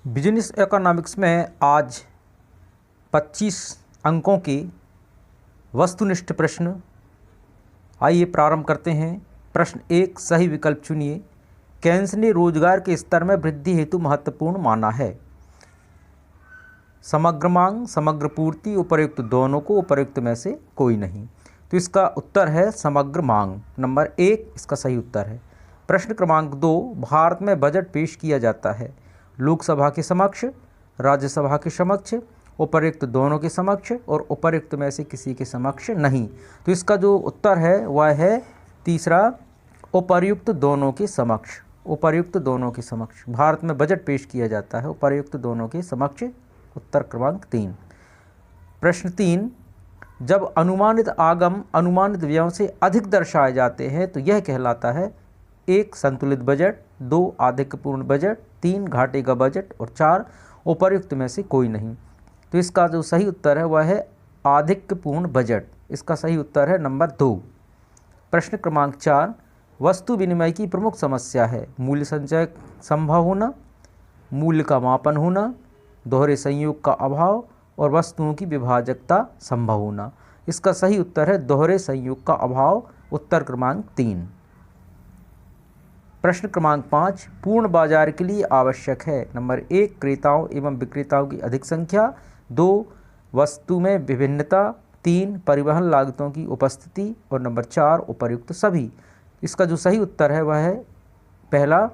Business economics में आज 25 अंकों के वस्तुनिष्ठ प्रश्न। आइए प्रारंभ करते हैं। प्रश्न 1, सही विकल्प चुनिए। केन्स ने रोजगार के स्तर में वृद्धि हेतु महत्वपूर्ण माना है। समग्र मांग, समग्र पूर्ति, उपर्युक्त दोनों को, उपर्युक्त में से कोई नहीं। तो इसका उत्तर है समग्र मांग। नंबर 1 इसका सही उत्तर है। प्रश्न क्रमांक 2, भारत में बजट पेश किया जाता है लोकसभा के समक्ष, राज्यसभा के समक्ष, उपर्युक्त दोनों के समक्ष और उपर्युक्त में से किसी के समक्ष नहीं। तो इसका जो उत्तर है वह है तीसरा, उपर्युक्त दोनों के समक्ष। उपर्युक्त दोनों के समक्ष भारत में बजट पेश किया जाता है उपर्युक्त दोनों के समक्ष। उत्तर क्रमांक 3। प्रश्न 3, जब अनुमानित आगम अनुमानित व्ययों से अधिक दर्शाए जाते हैं तो यह कहलाता है 1 संतुलित बजट, 2 आधिक्यपूर्ण बजट, 3 घाटे का बजट और 4 उपर्युक्त में से कोई नहीं। तो इसका जो सही उत्तर है वह है आधिक्यपूर्ण बजट। इसका सही उत्तर है नंबर 2। प्रश्न क्रमांक 4, वस्तु विनिमय की प्रमुख समस्या है मूल्य संचय संभव होना, मूल्य का मापन होना, दोहरे संयोग का अभाव और वस्तुओं की विभाजकता संभव होना। इसका सही उत्तर है दोहरे संयोग का अभाव। उत्तर क्रमांक 3। प्रश्न क्रमांक 5, पूर्ण बाजार के लिए आवश्यक है। नंबर 1, क्रेताओं एवं विक्रेताओं की अधिक संख्या, 2 वस्तु में विभिन्नता, 3 परिवहन लागतों की उपस्थिति और नंबर 4 उपर्युक्त सभी। इसका जो सही उत्तर है वह है पहला,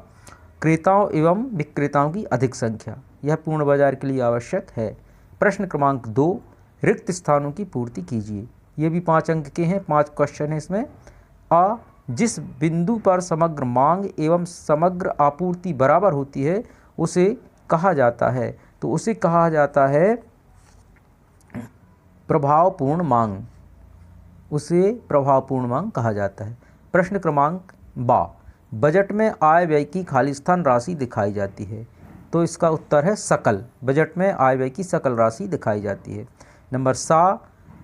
क्रेताओं एवं विक्रेताओं की अधिक संख्या। यह पूर्ण बाजार के लिए आवश्यक है। प्रश्न क्रमांक 2, रिक्त स्थानों की पूर्ति कीजिए। ये भी 5 अंक के हैं, 5 क्वेश्चन है इसमें। आ, जिस बिंदु पर समग्र मांग एवं समग्र आपूर्ति बराबर होती है उसे कहा जाता है। तो उसे कहा जाता है प्रभावपूर्ण मांग। उसे प्रभावपूर्ण मांग कहा जाता है। प्रश्न क्रमांक 2, बजट में आय व्यय की खालिस्तान राशि दिखाई जाती है। तो इसका उत्तर है सकल। बजट में आय व्यय की सकल राशि दिखाई जाती है। नंबर 7,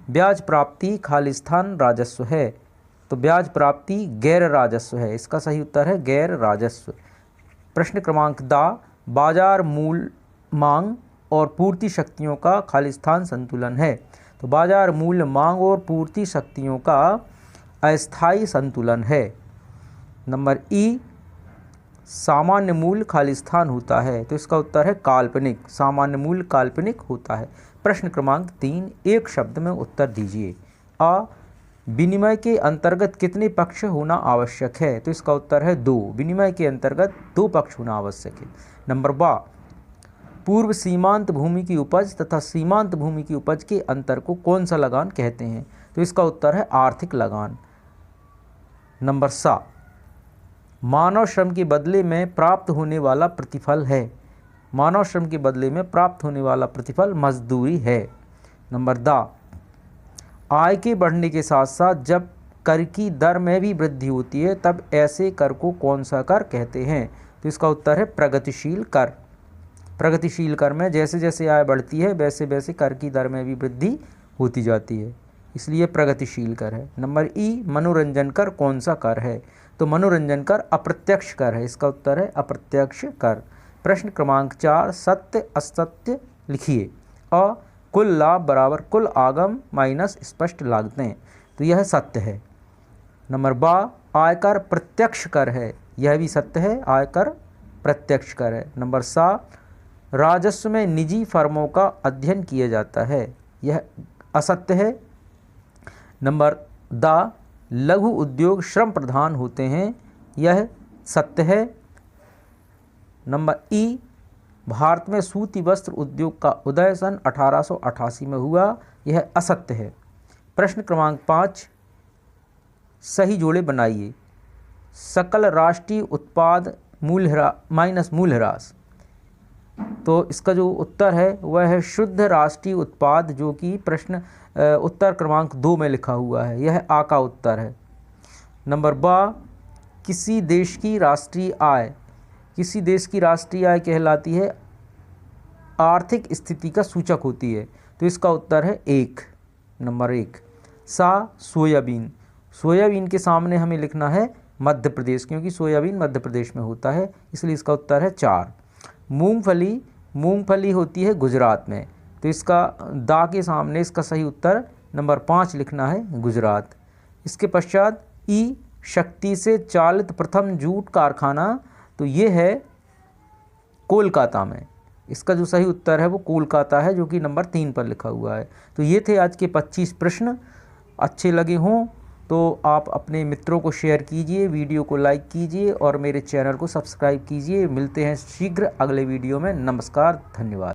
ब्याज प्राप्ति खालिस्तान राजस्व है। तो ब्याज प्राप्ति गैर राजस्व है। इसका सही उत्तर है गैर राजस्व। प्रश्न क्रमांक 2, बाजार मूल मांग और पूर्ति शक्तियों का खालिस्तान संतुलन है। तो बाजार मूल्य मांग और पूर्ति शक्तियों का अस्थायी संतुलन है। नंबर ई, सामान्य मूल्य खालिस्तान होता है। तो इसका उत्तर है काल्पनिक। सामान्य मूल्य काल्पनिक होता है। प्रश्न क्रमांक 3, एक शब्द में उत्तर दीजिए। आ, विनिमय के अंतर्गत कितने पक्ष होना आवश्यक है। तो इसका उत्तर है 2। विनिमय के अंतर्गत 2 पक्ष होना आवश्यक है। नंबर 2, पूर्व सीमांत भूमि की उपज तथा सीमांत भूमि की उपज के अंतर को कौन सा लगान कहते हैं। तो इसका उत्तर है आर्थिक लगान। नंबर 7, मानव श्रम के बदले में प्राप्त होने वाला प्रतिफल है। मानव श्रम के बदले में प्राप्त होने वाला प्रतिफल मजदूरी है। नंबर 2, आय के बढ़ने के साथ साथ जब कर की दर में भी वृद्धि होती है तब ऐसे कर को कौन सा कर कहते हैं। तो इसका उत्तर है प्रगतिशील कर। प्रगतिशील कर में जैसे जैसे आय बढ़ती है वैसे वैसे कर की दर में भी वृद्धि होती जाती है, इसलिए प्रगतिशील कर है। नंबर ई, मनोरंजन कर कौन सा कर है। तो मनोरंजन कर अप्रत्यक्ष कर है। इसका उत्तर है अप्रत्यक्ष कर। प्रश्न क्रमांक 4, सत्य असत्य लिखिए। अ, कुल लाभ बराबर कुल आगम माइनस स्पष्ट लागतें। तो यह सत्य है। नंबर 2, आयकर प्रत्यक्ष कर है। यह भी सत्य है, आयकर प्रत्यक्ष कर है। नंबर 7, राजस्व में निजी फर्मों का अध्ययन किया जाता है। यह असत्य है। नंबर 2, लघु उद्योग श्रम प्रधान होते हैं। यह सत्य है। नंबर ई, भारत में सूती वस्त्र उद्योग का उदय सन 1888 में हुआ। यह असत्य है। प्रश्न क्रमांक 5, सही जोड़े बनाइए। सकल राष्ट्रीय उत्पाद मूल्य माइनस मूल्यह्रास। तो इसका जो उत्तर है वह है शुद्ध राष्ट्रीय उत्पाद, जो कि प्रश्न उत्तर क्रमांक 2 में लिखा हुआ है। यह आ का उत्तर है। नंबर 2, किसी देश की राष्ट्रीय आय। किसी देश की राष्ट्रीय आय कहलाती है आर्थिक स्थिति का सूचक होती है। तो इसका उत्तर है 1। Number 1, soybean. सोयाबीन के सामने हमें लिखना है मध्य प्रदेश, क्योंकि सोयाबीन मध्य प्रदेश में होता है, इसलिए इसका उत्तर है 4। मूंगफली मूंगफली होती है गुजरात में। तो इसका दा के सामने इसका सही उत्तर नंबर 5 लिखना है, गुजरात। इसके पश्चात ई शक्ति से चालित प्रथम जूट कारखाना, तो ये है कोलकाता में। इसका जो सही उत्तर है वो कोलकाता है, जो कि नंबर 3 पर लिखा हुआ है। तो ये थे आज के 25 प्रश्न। अच्छे लगे हों तो आप अपने मित्रों को शेयर कीजिए, वीडियो को लाइक कीजिए और मेरे चैनल को सब्सक्राइब कीजिए। मिलते हैं शीघ्र अगले वीडियो में। नमस्कार, धन्यवाद।